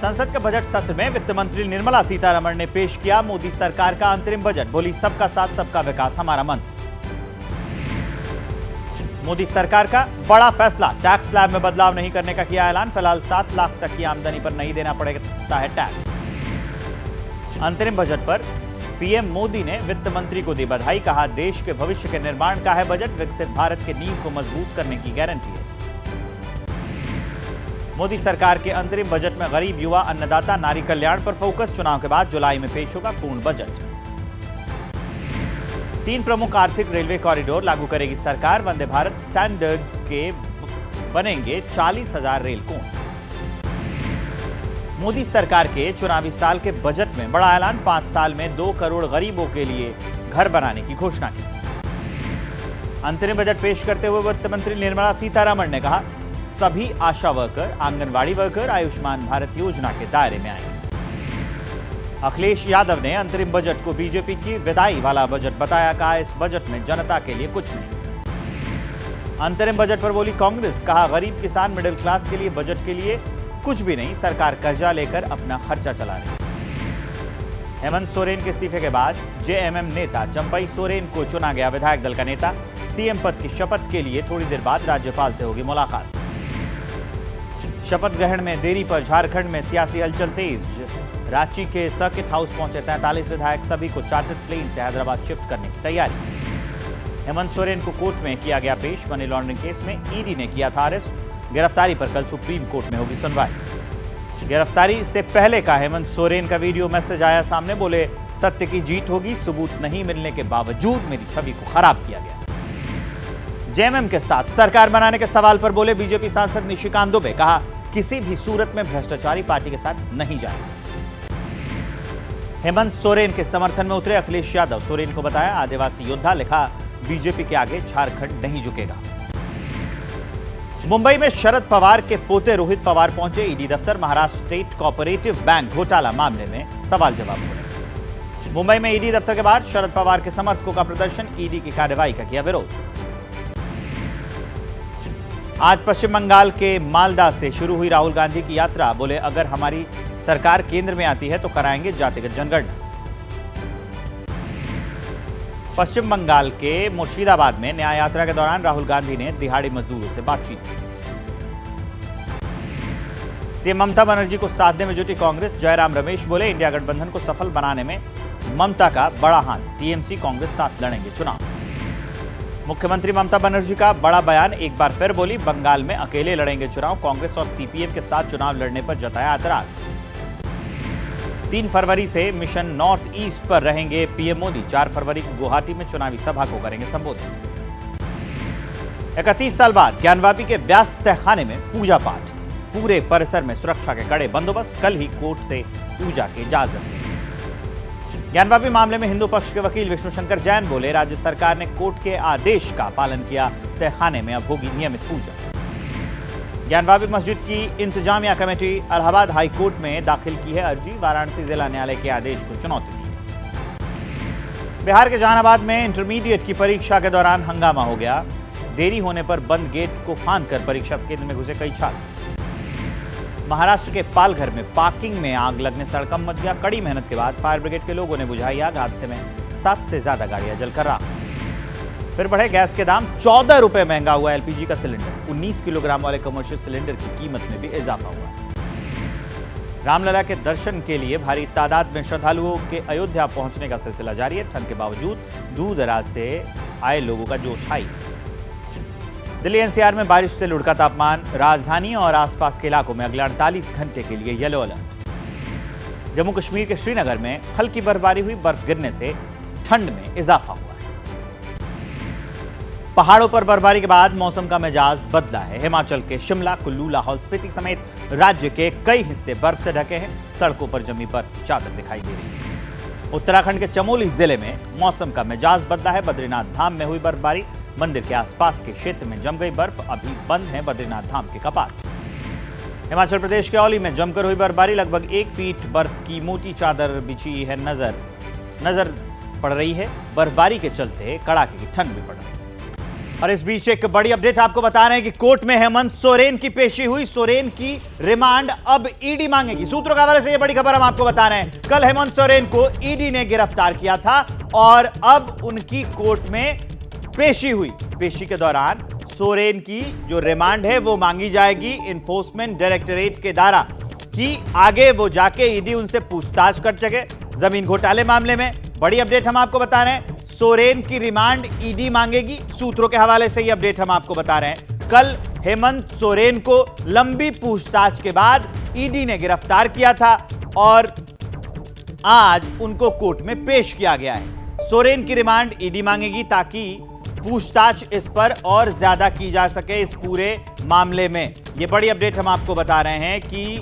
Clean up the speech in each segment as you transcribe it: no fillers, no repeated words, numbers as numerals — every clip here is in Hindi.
संसद के बजट सत्र में वित्त मंत्री निर्मला सीतारमण ने पेश किया मोदी सरकार का अंतरिम बजट। बोली, सबका साथ सबका विकास हमारा मंत्र। मोदी सरकार का बड़ा फैसला, टैक्स स्लैब में बदलाव नहीं करने का किया ऐलान। फिलहाल 7 लाख तक की आमदनी पर नहीं देना पड़ता है टैक्स। अंतरिम बजट पर पीएम मोदी ने वित्त मंत्री को दी बधाई। कहा, देश के भविष्य के निर्माण का है बजट, विकसित भारत के नींव को मजबूत करने की गारंटी है। मोदी सरकार के अंतरिम बजट में गरीब, युवा, अन्नदाता, नारी कल्याण पर फोकस। चुनाव के बाद जुलाई में पेश होगा पूर्ण बजट। 3 प्रमुख आर्थिक रेलवे कॉरिडोर लागू करेगी सरकार। वंदे भारत स्टैंडर्ड के बनेंगे 40,000 रेल कोच। मोदी सरकार के चुनावी साल के बजट में बड़ा ऐलान। 5 साल में 2 करोड़ गरीबों के लिए घर बनाने की घोषणा की। अंतरिम बजट पेश करते हुए वित्त मंत्री निर्मला सीतारमण ने कहा, सभी आशा वर्कर, आंगनवाड़ी वर्कर आयुष्मान भारत योजना के दायरे में आएंगे। अखिलेश यादव ने अंतरिम बजट को बीजेपी की विदाई वाला बजट बताया। कहा, इस बजट में जनता के लिए कुछ नहीं। अंतरिम बजट पर बोली कांग्रेस। कहा, गरीब, किसान, मिडिल क्लास के लिए बजट के लिए कुछ भी नहीं, सरकार कर्जा लेकर अपना खर्चा चला रही। हेमंत सोरेन के इस्तीफे के बाद जेएमएम नेता चंपई सोरेन को चुना गया विधायक दल का नेता। सीएम पद की शपथ के लिए थोड़ी देर बाद राज्यपाल से होगी मुलाकात। शपथ ग्रहण में देरी पर झारखंड में सियासी हलचल तेज। रांची के सर्किट हाउस पहुंचे 43 विधायक। सभी को चार्टर्ड प्लेन से हैदराबाद शिफ्ट करने की तैयारी। हेमंत सोरेन को कोर्ट में किया गया पेश। मनी लॉन्ड्रिंग केस में ईडी ने किया था अरेस्ट। गिरफ्तारी पर कल सुप्रीम कोर्ट में होगी सुनवाई। गिरफ्तारी से पहले का हेमंत सोरेन का वीडियो मैसेज आया सामने। बोले, सत्य की जीत होगी, सबूत नहीं मिलने के बावजूद मेरी छवि को खराब किया गया। जेएमएम के साथ सरकार बनाने के सवाल पर बोले बीजेपी सांसद निशिकांत दुबे। कहा, किसी भी सूरत में भ्रष्टाचारी पार्टी के साथ नहीं जाएंगे। हेमंत सोरेन के समर्थन में उतरे अखिलेश यादव। सोरेन को बताया आदिवासी योद्धा। लिखा, बीजेपी के आगे झारखंड नहीं झुकेगा। मुंबई में शरद पवार के पोते रोहित पवार पहुंचे ईडी दफ्तर। महाराष्ट्र स्टेट कोऑपरेटिव बैंक घोटाला मामले में सवाल जवाब हुए। मुंबई में ईडी दफ्तर के बाद शरद पवार के समर्थकों का प्रदर्शन। ईडी की कार्रवाई का किया विरोध। आज पश्चिम बंगाल के मालदा से शुरू हुई राहुल गांधी की यात्रा। बोले, अगर हमारी सरकार केंद्र में आती है तो कराएंगे जातिगत जनगणना। पश्चिम बंगाल के मुर्शिदाबाद में न्याय यात्रा के दौरान राहुल गांधी ने दिहाड़ी मजदूरों से बातचीत की। सीएम ममता बनर्जी को साधने में जुटी कांग्रेस। जयराम रमेश बोले, इंडिया गठबंधन को सफल बनाने में ममता का बड़ा हाथ। टीएमसी कांग्रेस साथ लड़ेंगे चुनाव। मुख्यमंत्री ममता बनर्जी का बड़ा बयान। एक बार फिर बोली, बंगाल में अकेले लड़ेंगे चुनाव। कांग्रेस और सीपीएम के साथ चुनाव लड़ने पर जताया ऐतराज। 3 फरवरी से मिशन नॉर्थ ईस्ट पर रहेंगे पीएम मोदी। 4 फरवरी को गुवाहाटी में चुनावी सभा को करेंगे संबोधित। 31 साल बाद ज्ञानवापी के व्यास तहखाने में पूजा पाठ। पूरे परिसर में सुरक्षा के कड़े बंदोबस्त। कल ही कोर्ट से पूजा की इजाजत मिली। ज्ञानवापी मामले में हिंदू पक्ष के वकील विष्णु शंकर जैन बोले, राज्य सरकार ने कोर्ट के आदेश का पालन किया। तहखाने में अब होगी नियमित पूजा। ज्ञानवापी मस्जिद की इंतजामिया कमेटी इलाहाबाद हाई कोर्ट में दाखिल की है अर्जी। वाराणसी जिला न्यायालय के आदेश को चुनौती दी। बिहार के जहानाबाद में इंटरमीडिएट की परीक्षा के दौरान हंगामा हो गया। देरी होने पर बंद गेट को फांदकर परीक्षा केंद्र में घुसे कई छात्र। महाराष्ट्र के पालघर में पार्किंग में आग लगने से हड़कंप मच गया। कड़ी मेहनत के बाद फायर ब्रिगेड के लोगों ने बुझाई आग। हादसे में 7 से ज्यादा गाड़ियां जलकर राख। फिर बढ़े गैस के दाम। 14 रुपए महंगा हुआ एलपीजी का सिलेंडर। 19 किलोग्राम वाले कमर्शियल सिलेंडर की कीमत में भी इजाफा हुआ। रामलला के दर्शन के लिए भारी तादाद में श्रद्धालुओं के अयोध्या पहुंचने का सिलसिला जारी है। ठंड के बावजूद दूर दराज से आए लोगों का जोश हाई। दिल्ली एनसीआर में बारिश से लुढ़का तापमान। राजधानी और आसपास के इलाकों में अगले 48 घंटे के लिए येलो अलर्ट। जम्मू कश्मीर के श्रीनगर में हल्की बर्फबारी हुई। बर्फ गिरने से ठंड में इजाफा हुआ है। पहाड़ों पर बर्फबारी के बाद मौसम का मिजाज बदला है। हिमाचल के शिमला, कुल्लू, लाहौल स्पीति समेत राज्य के कई हिस्से बर्फ से ढके हैं। सड़कों पर जमी बर्फ की चादर दिखाई दे रही है। उत्तराखंड के चमोली जिले में मौसम का मिजाज बदला है। बद्रीनाथ धाम में हुई बर्फबारी। मंदिर के आसपास के क्षेत्र में जम गई बर्फ। अभी बंद है बद्रीनाथ धाम के कपाट। हिमाचल प्रदेश के औली में जमकर हुई बर्फबारी। लगभग 1 फीट बर्फ की मोटी चादर बिछी है। नजर पड़ रही है। बर्फबारी के चलते कड़ाके की ठंड भी पड़ रही है। और इस बीच एक बड़ी अपडेट आपको बता रहे हैं कि कोर्ट में हेमंत सोरेन की पेशी हुई। सोरेन की रिमांड अब ईडी मांगेगी। सूत्रों के हवाले से यह बड़ी खबर हम आपको बता रहे हैं। कल हेमंत सोरेन को ईडी ने गिरफ्तार किया था और अब उनकी कोर्ट में पेशी हुई। पेशी के दौरान सोरेन की जो रिमांड है वो मांगी जाएगी इन्फोर्समेंट डायरेक्टरेट के द्वारा कि आगे वो जाके ईडी उनसे पूछताछ कर सके जमीन घोटाले मामले में। बड़ी अपडेट हम आपको बता रहे हैं, सोरेन की रिमांड ईडी मांगेगी। सूत्रों के हवाले से ये अपडेट हम आपको बता रहे हैं। कल हेमंत सोरेन को लंबी पूछताछ के बाद ईडी ने गिरफ्तार किया था और आज उनको कोर्ट में पेश किया गया है। सोरेन की रिमांड ईडी मांगेगी ताकि पूछताछ इस पर और ज्यादा की जा सके इस पूरे मामले में। यह बड़ी अपडेट हम आपको बता रहे हैं कि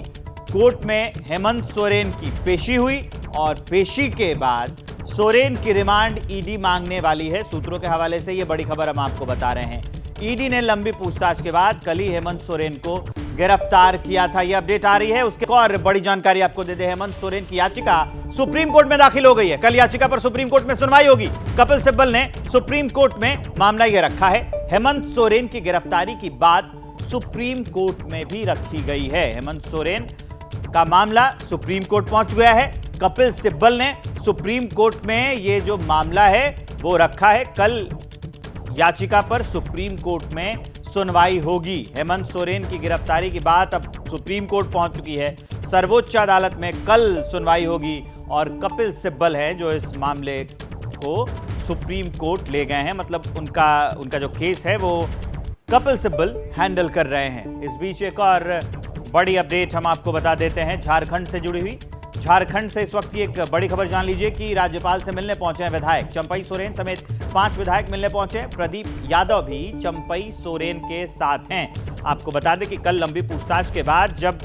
कोर्ट में हेमंत सोरेन की पेशी हुई और पेशी के बाद सोरेन की रिमांड ईडी मांगने वाली है। सूत्रों के हवाले से यह बड़ी खबर हम आपको बता रहे हैं। ईडी ने लंबी पूछताछ के बाद कल ही हेमंत सोरेन को गिरफ्तार किया था। यह अपडेट आ रही है। उसके और बड़ी जानकारी आपको दे दे। हेमंत सोरेन की याचिका सुप्रीम कोर्ट में दाखिल हो गई है। कल याचिका पर सुप्रीम कोर्ट में सुनवाई होगी। कपिल सिब्बल ने सुप्रीम कोर्ट में मामला यह रखा है। हेमंत सोरेन की गिरफ्तारी की बात सुप्रीम कोर्ट में भी रखी गई है। हेमंत सोरेन का मामला सुप्रीम कोर्ट पहुंच गया है। कपिल सिब्बल ने सुप्रीम कोर्ट में यह जो मामला है वो रखा है। कल याचिका पर सुप्रीम कोर्ट में सुनवाई होगी। हेमंत सोरेन की गिरफ्तारी की बात अब सुप्रीम कोर्ट पहुंच चुकी है। सर्वोच्च अदालत में कल सुनवाई होगी और कपिल सिब्बल है जो इस मामले को सुप्रीम कोर्ट ले गए हैं। मतलब उनका जो केस है वो कपिल सिब्बल हैंडल कर रहे हैं। इस बीच एक और बड़ी अपडेट हम आपको बता देते हैं झारखंड से जुड़ी हुई। झारखंड से इस वक्त की एक बड़ी खबर जान लीजिए कि राज्यपाल से मिलने पहुंचे हैं विधायक। चंपई सोरेन समेत 5 विधायक मिलने पहुंचे। प्रदीप यादव भी चंपई सोरेन के साथ हैं। आपको बता दें कि कल लंबी पूछताछ के बाद जब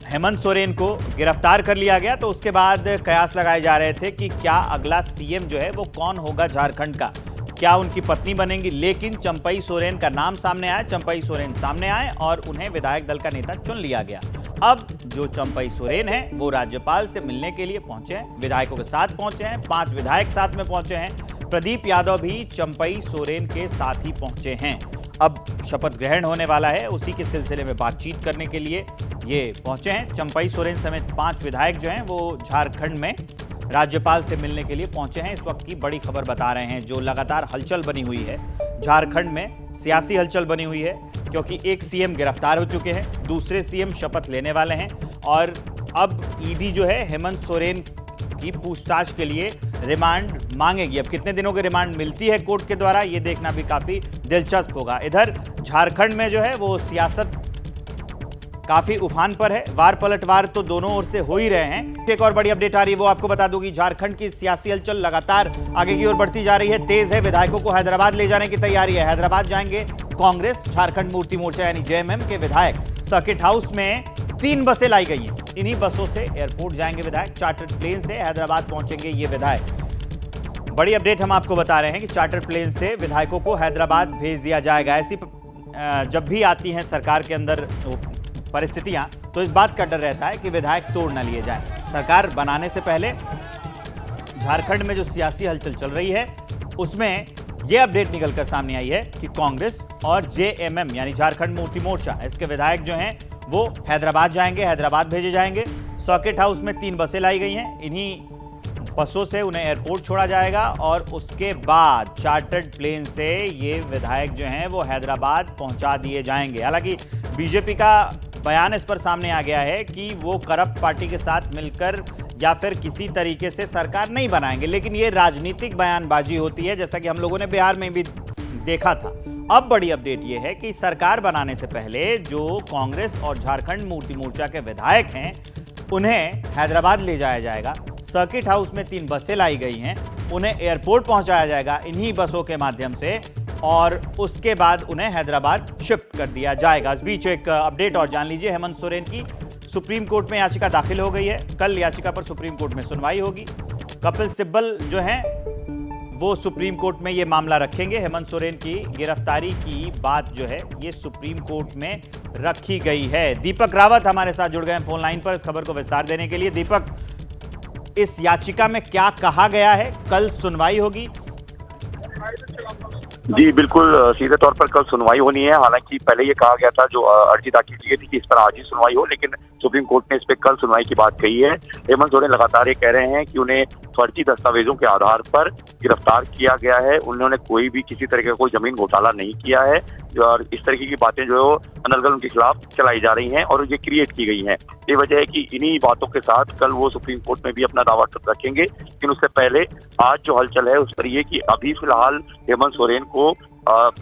हेमंत सोरेन को गिरफ्तार कर लिया गया तो उसके बाद कयास लगाए जा रहे थे कि क्या अगला सीएम जो है वो कौन होगा झारखंड का, क्या उनकी पत्नी बनेंगी। लेकिन चंपई सोरेन का नाम सामने आया। चंपई सोरेन सामने आए और उन्हें विधायक दल का नेता चुन लिया गया। अब जो चंपई सोरेन है वो राज्यपाल से मिलने के लिए पहुंचे हैं, विधायकों के साथ पहुंचे हैं। 5 विधायक साथ में पहुंचे हैं। प्रदीप यादव भी चंपई सोरेन के साथ ही पहुंचे हैं। अब शपथ ग्रहण होने वाला है, उसी के सिलसिले में बातचीत करने के लिए ये पहुंचे हैं। चंपई सोरेन समेत 5 विधायक जो हैं वो झारखंड में राज्यपाल से मिलने के लिए पहुंचे हैं। इस वक्त की बड़ी खबर बता रहे हैं। जो लगातार हलचल बनी हुई है झारखंड में, सियासी हलचल बनी हुई है क्योंकि एक सीएम गिरफ्तार हो चुके हैं, दूसरे सीएम शपथ लेने वाले हैं और अब ईडी जो है हेमंत सोरेन की पूछताछ के लिए रिमांड मांगेगी। अब कितने दिनों की रिमांड मिलती है कोर्ट के द्वारा ये देखना भी काफी दिलचस्प होगा। इधर झारखंड में जो है वो सियासत काफी उफान पर है। वार पलटवार तो दोनों ओर से हो ही रहे हैं। एक और बड़ी अपडेट आ रही है वो आपको बता दूंगी। झारखंड की सियासी हलचल लगातार आगे की ओर बढ़ती जा रही है, तेज है। विधायकों को हैदराबाद ले जाने की तैयारी है। हैदराबाद जाएंगे कांग्रेस झारखंड मुक्ति मोर्चा यानी जेएमएम के विधायक। सर्किट हाउस में 3 बसें लाई गई हैं। इन्हीं बसों से एयरपोर्ट जाएंगे विधायक। चार्टर्ड प्लेन से हैदराबाद पहुंचेंगे ये विधायक। बड़ी अपडेट हम आपको बता रहे हैं कि चार्टर्ड प्लेन से विधायकों को हैदराबाद भेज दिया जाएगा। ऐसी जब भी आती हैं सरकार के अंदर परिस्थितियां तो इस बात का डर रहता है कि विधायक तोड़ न लिए जाए। सरकार बनाने से पहले झारखंड में जो सियासी हलचल चल रही है उसमें यह अपडेट निकलकर सामने आई है कि कांग्रेस और जेएमएम यानी झारखंड मुक्ति मोर्चा इसके विधायक जो हैं वो हैदराबाद जाएंगे, हैदराबाद भेजे जाएंगे। सर्किट हाउस में 3 बसें लाई गई हैं। इन्हीं बसों से उन्हें एयरपोर्ट छोड़ा जाएगा और उसके बाद चार्टर्ड प्लेन से ये विधायक जो हैं वो हैदराबाद पहुंचा दिए जाएंगे। हालांकि बीजेपी का बयान इस पर सामने आ गया है कि वो करप्ट पार्टी के साथ मिलकर या फिर किसी तरीके से सरकार नहीं बनाएंगे, लेकिन ये राजनीतिक बयानबाजी होती है जैसा कि हम लोगों ने बिहार में भी देखा था। अब बड़ी अपडेट ये है कि सरकार बनाने से पहले जो कांग्रेस और झारखंड मुक्ति मोर्चा के विधायक हैं उन्हें हैदराबाद ले जाया जाएगा। सर्किट हाउस में 3 बसें लाई गई हैं, उन्हें एयरपोर्ट पहुंचाया जाएगा इन्हीं बसों के माध्यम से और उसके बाद उन्हें हैदराबाद शिफ्ट कर दिया जाएगा। इस बीच एक अपडेट और जान लीजिए। हेमंत सोरेन की सुप्रीम कोर्ट में याचिका दाखिल हो गई है। कल याचिका पर सुप्रीम कोर्ट में सुनवाई होगी। कपिल सिब्बल जो हैं वो सुप्रीम कोर्ट में ये मामला रखेंगे। हेमंत सोरेन की गिरफ्तारी की बात जो है ये सुप्रीम कोर्ट में रखी गई है। दीपक रावत हमारे साथ जुड़ गए हैं फोन लाइन पर इस खबर को विस्तार देने के लिए। दीपक, इस याचिका में क्या कहा गया है, कल सुनवाई होगी? जी बिल्कुल, सीधे तौर पर कल सुनवाई होनी है। हालांकि पहले ये कहा गया था, जो अर्जी दाखिल की गई थी कि इस पर आज ही सुनवाई हो, लेकिन सुप्रीम कोर्ट ने इस पर कल सुनवाई की बात कही है। हेमंत सोरेन लगातार ये कह रहे हैं कि उन्हें फर्जी दस्तावेजों के आधार पर गिरफ्तार किया गया है। उन्होंने कोई भी किसी तरह का कोई जमीन घोटाला नहीं किया है, और इस तरीके की बातें जो अनर्गल उनके खिलाफ चलाई जा रही हैं और ये क्रिएट की गई हैं। ये वजह है कि इन्हीं बातों के साथ कल वो सुप्रीम कोर्ट में भी अपना दावा रखेंगे। लेकिन उससे पहले आज जो हलचल है उस पर ये कि अभी फिलहाल हेमंत सोरेन को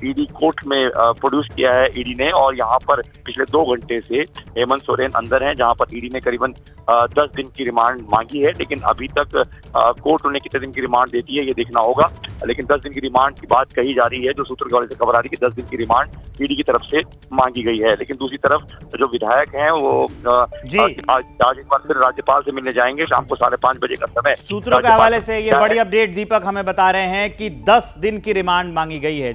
ईडी कोर्ट में प्रोड्यूस किया है ईडी ने, और यहाँ पर पिछले 2 घंटे से हेमंत सोरेन अंदर हैं, जहाँ पर ईडी ने करीबन 10 दिन की रिमांड मांगी है। लेकिन अभी तक कोर्ट उन्हें कितने दिन की रिमांड देती है ये देखना होगा। लेकिन 10 दिन की रिमांड की बात कही जा रही है, जो सूत्र के हवाले से खबर आ रही है कि 10 दिन की रिमांड ईडी की तरफ से मांगी गई है। लेकिन दूसरी तरफ जो विधायक हैं वो आज एक बार फिर राज्यपाल से मिलने जाएंगे। शाम को 5:30 बजे का समय। सूत्रों के हवाले से ये बड़ी अपडेट दीपक हमें बता रहे हैं कि 10 दिन की रिमांड मांगी गई है।